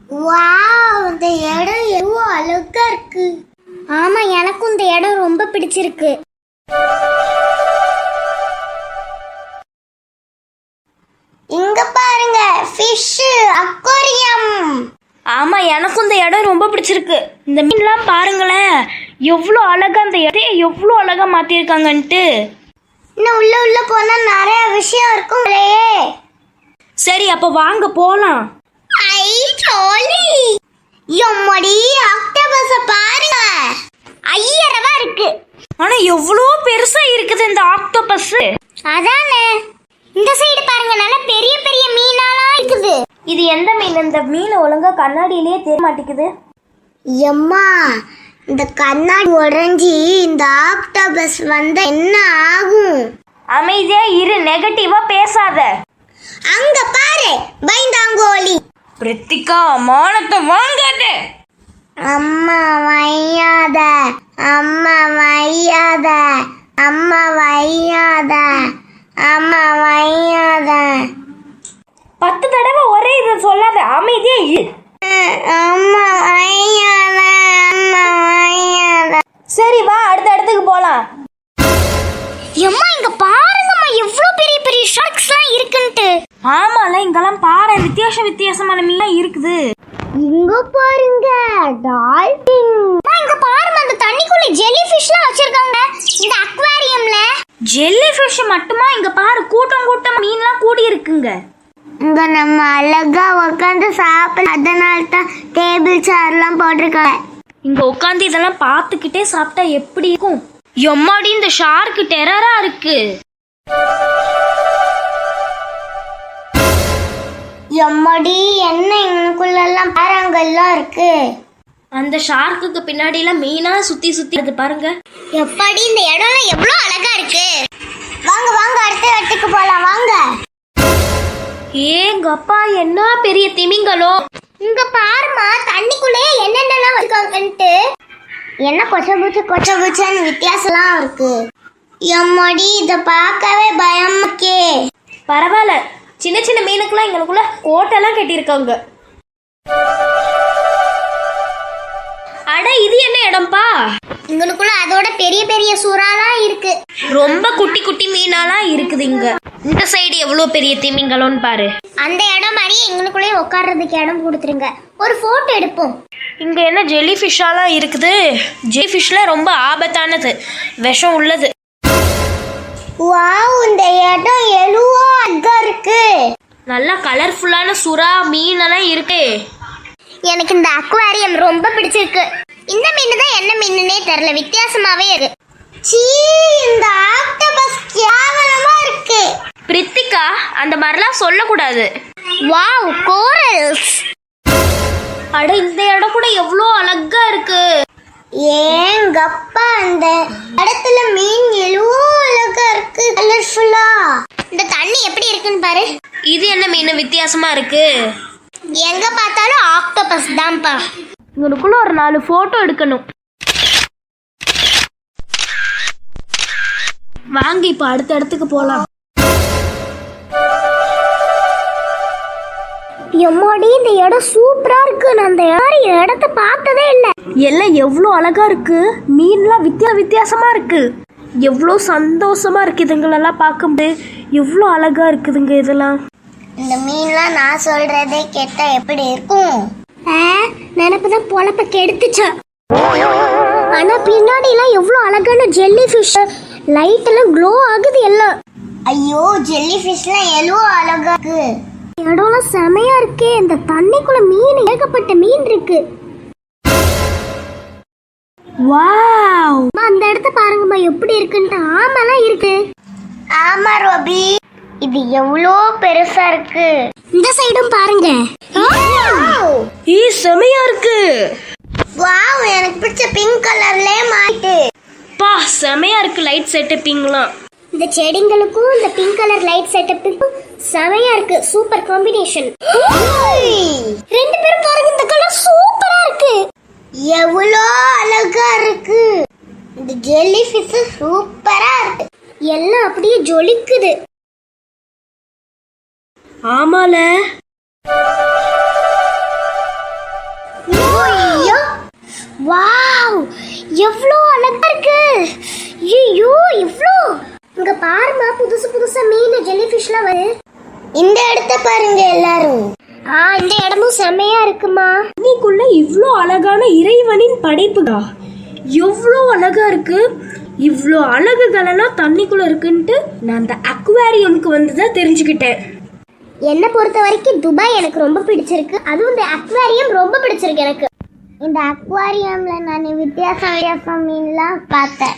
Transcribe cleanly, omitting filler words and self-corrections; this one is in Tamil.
வாவ், இந்த இடம் எவ்வளோ அழகா இருக்கு. ஆமா, எனக்கும் இந்த இடம் ரொம்ப பிடிச்சிருக்கு. இங்க பாருங்க, ஃபிஷ் அக்வாரியம். ஆமா, எனக்கும் இந்த இடம் ரொம்ப பிடிச்சிருக்கு. இந்த மீன்லாம் பாருங்களேன், எவ்வளோ அழகா அந்த இடத்தையே எவ்வளோ அழகா மாத்திருக்காங்கன்ட்டு. இன்னும் உள்ள போனா நிறைய விஷயம் இருக்கும்லே. சரி, அப்ப வாங்க போலாம். ஐ ஜாலி. எம்மடி, ஆக்டோபஸ பாருங்க, ஐயரவா இருக்கு. ஆனா எவ்வளோ பெருசா இருக்குது இந்த ஆக்டோபஸ். அதானே, இந்த சைடு பாருங்க, நல்ல பெரிய பெரிய மீனாலாம் இருக்குது. இது எந்த மீன்? இந்த மீன் ஒழுங்கா கண்ணாடியிலேயே தெரிய மாட்டேங்குது. எம்மா, இந்த கண்ணாடி உடைஞ்சி இந்த ஆக்டோபஸ் வந்தா என்ன ஆகும்? அமைதியா இரு, நெகட்டிவா பேசாத. அங்க பாரு, பயந்தாங்கோலி. பிரித்திகா, மானத்தை வாங்காத. அம்மா வையாத, அம்மா வையாத, அம்மா வையாத, அம்மா வையாத. 10 தடவை ஒரே இதை சொல்லாத, அமைதியா இரு. அம்மா வையாத, அம்மா வையாத. சரி வா, அடுத்த இடத்துக்கு போலாம். எம்மா, இங்க பாருங்கம்மா, எவ்வளவு பெரிய பெரிய ஷார்க்ஸ்லாம் இருக்குன்ட்டு. ஆமால, இங்கெல்லாம் பாரு, வித்தியாசமான மீன்லாம் இருக்குது. இங்க பாருங்க, டால்பின். இங்க பாருங்க, அந்த தண்ணிக்குள்ள ஜெல்லி ஃபிஷ்லாம் வச்சிருக்காங்க இந்த அக்வாரியம்ல. ஜெல்லி ஃபிஷ் மட்டுமா? இங்க பாரு, கூட்டம் மீன்லாம் கூடி இருக்குங்க. இங்க நம்ம அழகா உட்காந்து சாப்பிட, அதனால தான் டேபிள் சேர்லாம் போட்டிருக்காங்க. இங்க உட்காந்து இதெல்லாம் பார்த்துக்கிட்டே சாப்பிட்டா எப்படி இருக்கும்? எம்மாடி, இந்த ஷார்க்கு டெரரா இருக்கு. எம்மாடி, என்ன இவனுக்குள்ளெல்லாம் பாறாங்கல்லாம் இருக்கு. அந்த ஷார்க்குக்கு பின்னாடி எல்லாம் மீனா சுத்தி அது பாருங்க. எப்படி இந்த இடம் எவ்வளவு அழகா இருக்கு. வாங்க வாங்க, அடுத்த இடத்துக்கு போலாம் வாங்க. ஏங்க அப்பா, என்ன பெரிய திமிங்கலம். இங்க பாருமா, தண்ணிக்குள்ளேயே என்னென்னலாம் வச்சிருக்காங்கன்ட்டு. என்ன கொச்சபுச்சன்னு வித்தியாசம்லாம் இருக்கு. எம்மாடி, இத பார்க்கவே பயம் இருக்கே. பரவாயில்ல, சின்ன மீனுக்குலாம் எங்களுக்குள்ள கோட்டெல்லாம் கட்டியிருக்காங்க. அட, இது என்ன இடம்பா? இங்களுக்குள்ள அதோட பெரிய பெரிய சுறாலாம் இருக்கு. ரொம்ப குட்டி மீனாலாம் இருக்குது இங்க. இந்த சைடு எவ்வளவு பெரிய திமிங்கலம்னு பாரு. அந்த இடம் மாதிரி எங்களுக்குள்ளே உட்கார்றதுக்கு இடம் கொடுத்துருங்க, ஒரு போட்டோ எடுப்போம். இங்க என்ன ஜெல்லி ஃபிஷ்ஷாலாம் இருக்குது. ஜெல்லி ஃபிஷ்ல ரொம்ப ஆபத்தானது, விஷம் உள்ளது. வாவ், இந்த இடம் எவ்வளோ அழகா இருக்கு. நல்லா கலர்ஃபுல்லான சுறா மீனெல்லாம் இருக்கு. எனக்கு இந்த அக்வாரியம் ரொம்ப பிடிச்சிருக்கு. இந்த மீன் தான் என்ன மீனுன்னே தெரியல, வித்தியாசமாவே இருக்கு. சீ, இந்த ஆக்டோபஸ் கேவலமா இருக்கு. பிரித்திகா, அந்த மாதிரிலாம் சொல்லக்கூடாது. Wow, corals. அட, இந்த இடம் கூட எவ்வளோ அழகா இருக்கு. ஏங்கப்பா, அந்த இடத்துல மீன் எவ்வளோ அழகா இருக்கு, கலர்ஃபுல்லா. இந்த தண்ணி எப்படி இருக்குன்னு பாரு. இது என்ன மீன் வித்தியாசமா இருக்கு? எங்க பார்த்தாலும் ஆக்டோபஸ் தான்ப்பா. இவனுக்குள்ள ஒரு 4 போட்டோ எடுக்கணும். வாங்க, இப்ப அடுத்த இடத்துக்கு போலாம். எம்மாடி, இந்த இடம் சூப்பரா இருக்கு. நான் அந்த இடத்த பார்த்ததே இல்ல. எல்லாம் எவ்வளோ அழகா இருக்கு. மீன்லாம் வித்தியாசமா இருக்கு. எவ்வளோ சந்தோஷமா இருக்கு இதுங்களெல்லாம் பார்க்கும்போது. எவ்வளோ அழகா இருக்குதுங்க இதெல்லாம். இந்த மீன்லாம் நான் சொல்றதே கேட்டா எப்படி இருக்கும்? நினைப்புதான் பொழப்ப கெடுத்துச்சா. ஆனா பின்னாடி எல்லாம் எவ்வளவு அழகான ஜெல்லி ஃபிஷ், லைட் எல்லாம் க்ளோ ஆகுது எல்லாம். ஐயோ, ஜெல்லி ஃபிஷ்லாம் எவ்வளவு அழகா இருக்கு. இடம்லாம் செமையா இருக்கே. இந்த தண்ணிக்குள்ள மீன், ஏகப்பட்ட மீன் இருக்கு. வாவ், அந்த இடத்த பாருங்கம்மா, எப்படி இருக்குன்ட்டு. ஆமாலாம் இருக்கு. ஆமா ரோபி, இது எவ்வளோ பெருசா இருக்கு. இந்த சைடும் பாருங்க. செமையா இருக்கு. வாவ், எனக்கு பிடிச்ச பிங்க் கலர்லயே மாட்டு. பா, செமையா இருக்கு லைட் செட்டப்பிங்லாம். இந்த செடிங்களுக்கும் இந்த பிங்க் கலர் லைட் செட்டப்புக்கும் செமையா இருக்கு. Super combination. 2 பேரும் பாருங்க, இந்த கலர் சூப்பரா இருக்கு. எவ்வளோ அழகா இருக்கு. இந்த ஜெல்லி ஃபிஷ் சூப்பரா இருக்கு. எல்லாம் அப்படியே ஜொலிக்குது. ஆமால, எவ்வளோ அழகா இருக்கு. ஐயோ இவ்வளோ. இங்க பாருமா, புதுசு புதுசா மீன் ஜெல்லி ஃபிஷ்லாம் வருது. இந்த இடத்த பாருங்க எல்லாரும். இந்த இடமும் செம்மையா இருக்குமா. தண்ணிக்குள்ள இவ்வளோ அழகான இறைவனின் படைப்புடா. எவ்வளோ அழகா இருக்கு. இவ்வளோ அழகுகளெல்லாம் தண்ணிக்குள்ள இருக்குன்ட்டு நான் அந்த அக்வாரியமுக்கு வந்து தான் தெரிஞ்சுக்கிட்டேன். என்னை பொறுத்த வரைக்கும் துபாய் எனக்கு ரொம்ப பிடிச்சிருக்கு. அதுவும் இந்த அக்வாரியம் ரொம்ப பிடிச்சிருக்கு எனக்கு. இந்த அக்வாரியம்ல நான் வித்தியாசம் மீன்லாம் பார்த்தேன்.